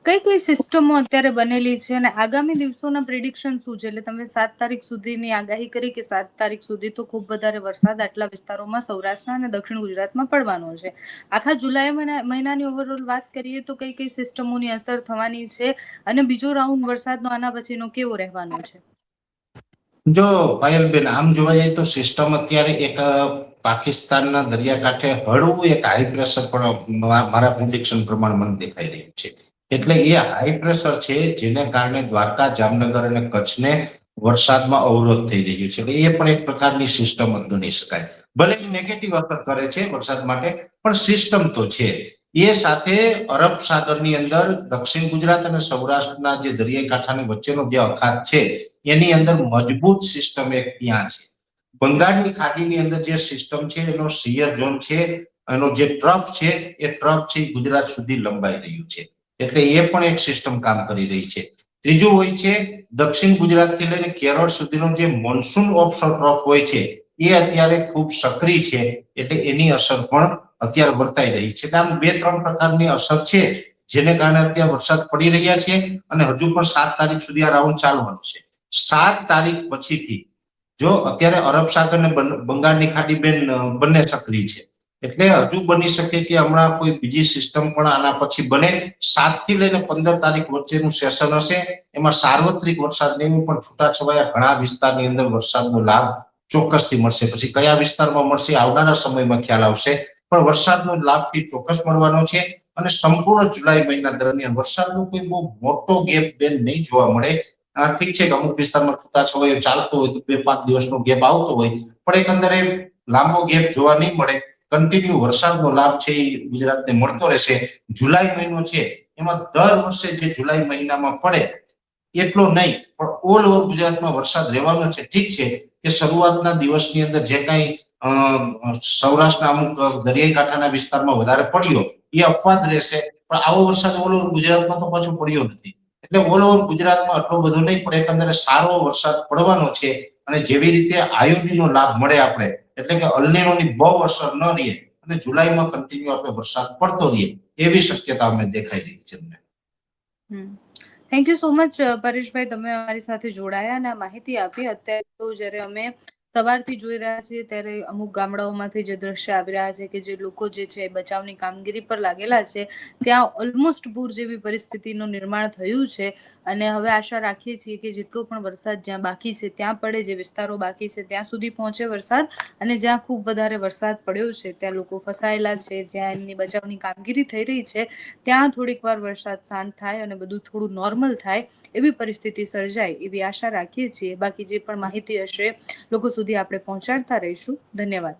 કઈ કઈ સિસ્ટમો અત્યારે બનેલી છે અને આગામી દિવસોના પ્રિડિક્શન શું છે? એટલે તમે 7 તારીખ સુધીની આગાહી કરી કે 7 તારીખ સુધી તો ખૂબ વધારે વરસાદ આટલા વિસ્તારોમાં સૌરાષ્ટ્ર અને દક્ષિણ ગુજરાતમાં પડવાનો છે. આખા જુલાઈ મહિનાની ઓવરઓલ વાત કરીએ તો કઈ કઈ સિસ્ટમોની અસર થવાની છે અને બીજો રાઉન્ડ વરસાદનો આના પછીનો કેવો રહેવાનો છે? જો પાયલબેન, આમ જોવા જઈએ તો સિસ્ટમ અત્યારે એક પાકિસ્તાનના દરિયાકાંઠે હળવું એક હાઈ પ્રેશર પણ મારા પ્રિડિક્શન પ્રમાણે મને દેખાઈ રહ્યું છે. એટલે એ હાઈ પ્રેશર છે જેને કારણે દ્વારકા, જામનગર અને કચ્છને વરસાદમાં અવરોધ થઈ રહ્યું છે. એટલે એ પણ એક પ્રકારની સિસ્ટમ જ ગણી શકાય. ભલે નેગેટિવ અસર કરે છે વરસાદ માટે, પણ સિસ્ટમ તો છે. એ સાથે અરબ સાગરની અંદર દક્ષિણ ગુજરાત અને સૌરાષ્ટ્રના જે દરિયાઈ કાંઠાની વચ્ચેનો જે અખાત છે એની અંદર મજબૂત સિસ્ટમ એક ત્યાં છે. બંગાળની ખાડીની અંદર જે સિસ્ટમ છે એનો શિયર ઝોન છે, એનો જે ટ્રફ છે એ ટ્રફ છે ગુજરાત સુધી લંબાઈ રહ્યું છે. એટલે એ પણ એક સિસ્ટમ કામ કરી રહી છે. ત્રીજું હોય છે દક્ષિણ ગુજરાતથી લઈને કેરળ સુધીનો જે મોન્સૂન ઓફશોર ટ્રફ હોય છે એ અત્યારે ખૂબ સક્રિય છે. એટલે એની અસર પણ અત્યારે વર્તાઈ રહી છે. આમ 2-3 પ્રકારની અસર છે જેને કારણે અત્યારે વરસાદ પડી રહ્યા છે અને હજુ પણ 7 તારીખ સુધી આ રાઉન્ડ ચાલવાનો છે. 7 તારીખ પછીથી જો અત્યારે અરબ સાગર અને બંગાળની ખાડી બંને સક્રિય છે, એટલે હજુ બની શકે કે હમણાં કોઈ બીજી સિસ્ટમ પણ આના પછી બને. 7 થી લઈને 15 તારીખ વચ્ચેનું સેશન હશે. એમાં સાર્વત્રિક વરસાદ નહીં પણ છૂટાછવાયા ઘણા વિસ્તારની અંદર વરસાદનો લાભ ચોક્કસથી મળશે. પછી કયા વિસ્તારમાં મળશે આવનારા સમયમાં ખ્યાલ આવશે, પણ વરસાદનો લાભથી ચોક્કસ મળવાનો છે. અને સંપૂર્ણ જુલાઈ મહિના દરમિયાન વરસાદનો કોઈ બહુ મોટો ગેપ નહીં જોવા મળે. ઠીક છે કે અમુક વિસ્તારમાં છૂટાછવાયો ચાલતો હોય તો 2-5 દિવસનો ગેપ આવતો હોય, પણ એકંદરે લાંબો ગેપ જોવા નહીં મળે. કન્ટિન્યુ વરસાદનો લાભ છે એ ગુજરાતને મળતો રહેશે. જુલાઈ મહિનો છે એમાં દર વર્ષે જે જુલાઈ મહિનામાં પડે એટલો નહીં, પણ ઓલ ઓવર ગુજરાતમાં વરસાદ રહેવાનો છે. ઠીક છે કે શરૂઆતના દિવસની અંદર જે કાંઈ સૌરાષ્ટ્રના અમુક દરિયાઈ કાંઠાના વિસ્તારમાં વધારે પડ્યો એ અપવાદ રહેશે, પણ આવો વરસાદ ઓલ ઓવર ગુજરાતમાં તો પાછો પડ્યો નથી. એટલે ઓલ ઓવર ગુજરાતમાં આટલો બધો નહીં, પણ એકંદરે સારો વરસાદ પડવાનો છે. અને જેવી રીતે આયોડીનો લાભ મળે આપણે, એટલે કે અલ્નીનોની બહુ અસર ન રહે અને જુલાઈમાં કન્ટિન્યુ આપણે વરસાદ પડતો રહીએ એવી શક્યતા અમને દેખાઈ રહી છે. થેન્ક યુ સો મચ પરેશભાઈ, તમે અમારી સાથે જોડાયા અને માહિતી આપી. અત્યારે તો જ્યારે અમે સવારથી જોઈ રહ્યા છીએ ત્યારે અમુક ગામડાઓમાંથી જે દ્રશ્ય આવી રહ્યા છે કે જે લોકો જે છે બચાવની કામગીરી પર લાગેલા છે, ત્યાં ઓલમોસ્ટ પૂર જેવી પરિસ્થિતિનું નિર્માણ થયું છે. અને હવે આશા રાખીએ છીએ કે જેટલો પણ વરસાદ જ્યાં બાકી છે ત્યાં પડે, જે વિસ્તારો બાકી છે ત્યાં સુધી પહોંચે વરસાદ, અને જ્યાં ખૂબ વધારે વરસાદ પડ્યો છે ત્યાં લોકો ફસાયેલા છે, જ્યાં એમની બચાવની કામગીરી થઈ રહી છે ત્યાં થોડીક વાર વરસાદ શાંત થાય અને બધું થોડું નોર્મલ થાય એવી પરિસ્થિતિ સર્જાય એવી આશા રાખીએ છીએ. બાકી જે પણ માહિતી હશે લોકો સુધી આપણે પહોંચાડતા રહીશું. ધન્યવાદ.